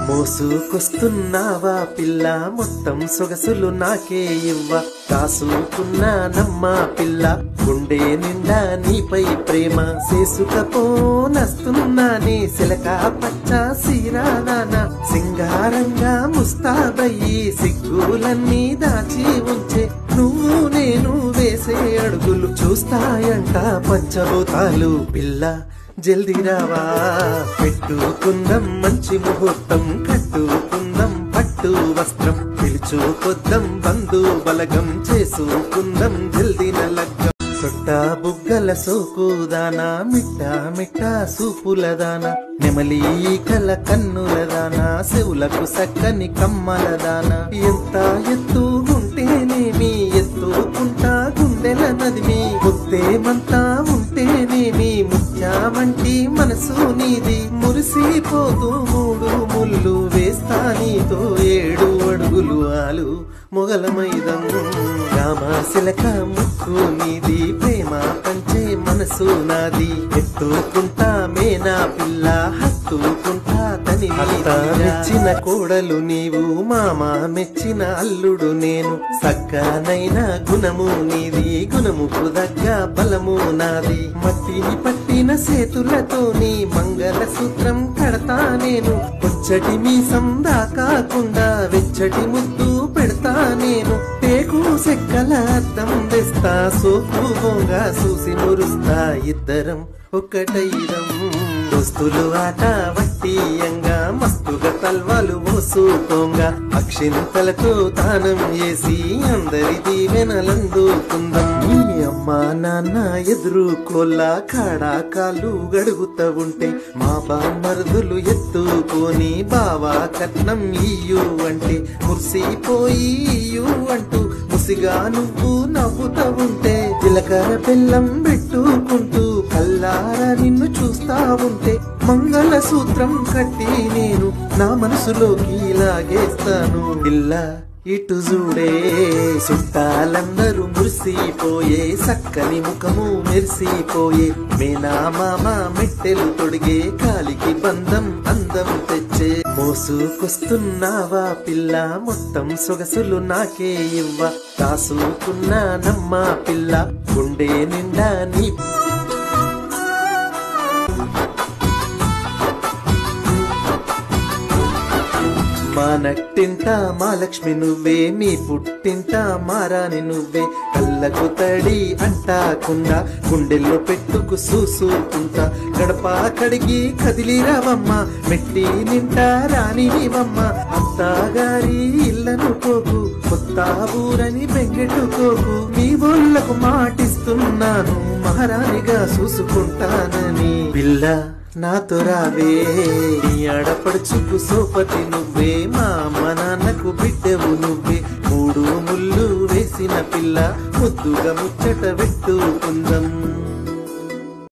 మోసుకొస్తున్నావా పిల్ల మొత్తం సొగసులు నాకే ఇవ్వ కాసుకున్నానమ్మా పిల్ల గుండె నిండా నీపై ప్రేమ చేసుకపోనస్తున్నానే సిలక పచ్చ సీరానాన సింగారంగా ముస్తాబయ్యి సిగ్గులన్నీ దాచి ఉంచే నువ్వు నేను వేసే అడుగులు చూస్తాయంట పంచభూతాలు పిల్ల జల్దీ రావా పెట్టుకుందాం మంచి ముహూర్తం కట్టుకుందాం పట్టు వస్త్రం పిలుచుకొద్దాం బంధు బలగం చేసుకుందాం జల్దీన లగ్గం సొట్ట బుగ్గల సోకుదానా మిట్ట మిట్ట సూపులదానా నెమలి కల కన్నులదానా చెవులకు సక్కని కమ్మలదానా ఎంత ఎత్తు ఉంటేనేమి ఎత్తుకుంటా గుండెల నదిమి ముత్తేమంతా ఉంటేనేమి ముత్యామంటి మనసు నీది మురిసిపోతూ మూడు ముళ్ళు వేస్తా నీతో 7 అడుగులు ఆలు మొగలమైదం రామశిలక ముక్కు నీది ప్రేమ పంచే మనసు నాది ఎత్తుకుంటా మేనా పిల్ల హత్తుకుంటా తని మెచ్చిన కోడలు నీవు మామ మెచ్చిన అల్లుడు నేను సక్కనైన గుణము నీది గుణముకు దగ్గ బలము నాది మట్టిని పట్టిన చేతులతోని మంగళ సూత్రం కడతా నేను పొచ్చటి మీసం దాకాకుండా వెచ్చటి ముద్దు పెడతా నేను టేకు సెక్కల అద్దం తెస్తా సోపు బొంగా చూసి మురుస్తా ఇద్దరం ఒక్కటైరం దోస్తులు ఆట వట్టియంగా మస్తుగా తల్వాలు మోసుకోంగా అక్షింతలతో దానం చేసి అందరి దీవెనలందుకుందాం నీ అమ్మా నాన్న ఎదురుకోల్లా కాడా కాళ్ళు గడుగుతా ఉంటే మా బామరుదులు ఎత్తుకొని బావా కట్నం ఇయ్యు అంటే మురిసిపోయి ఇయ్యు అంటూ ముసిగా నువ్వు నవ్వుతా ఉంటే జీలకర్ర బెల్లం పెట్టుకుంటూ కల్లారా నిన్ను చూస్తా ఉంటే మంగళ సూత్రం కట్టి నేను నా మనసులోకి లాగేస్తాను ఇలా ఇటు చూడే చుట్టాలందరూ మురిసిపోయే సక్కని ముఖము మెరిసిపోయే మేనా మామ మెట్టెలు తొడిగే కాలికి బంధం అందం తెచ్చే మోసుకొస్తున్నావా పిల్ల మొత్తం సొగసులు నాకే ఇవ్వ కాసుకున్నానమ్మా పిల్ల గుండె నిండా నీ మా నట్టింట మా లక్ష్మి నువ్వే మీ పుట్టింట మారాని నువ్వే కళ్ళకు తడి అంటాకుండా గుండెల్లో పెట్టుకు చూసుకుంటా గడప కడిగి కదిలిరావమ్మ మెట్టి నింటా రానివమ్మ అత్తగారి ఇళ్ళను పోకు కొత్త ఊరని బెంగెట్టుకోకు మీ ఊళ్ళకు మాటిస్తున్నాను మహారాణిగా చూసుకుంటానని పిల్ల నాతో రావే నీ ఆడపడుచుకు సోపతి నువ్వే మా అమ్మ నాన్నకు బిడ్డవు నువ్వే 3 ముళ్ళు వేసిన పిల్ల ముద్దుగా ముచ్చట పెట్టుకుందాం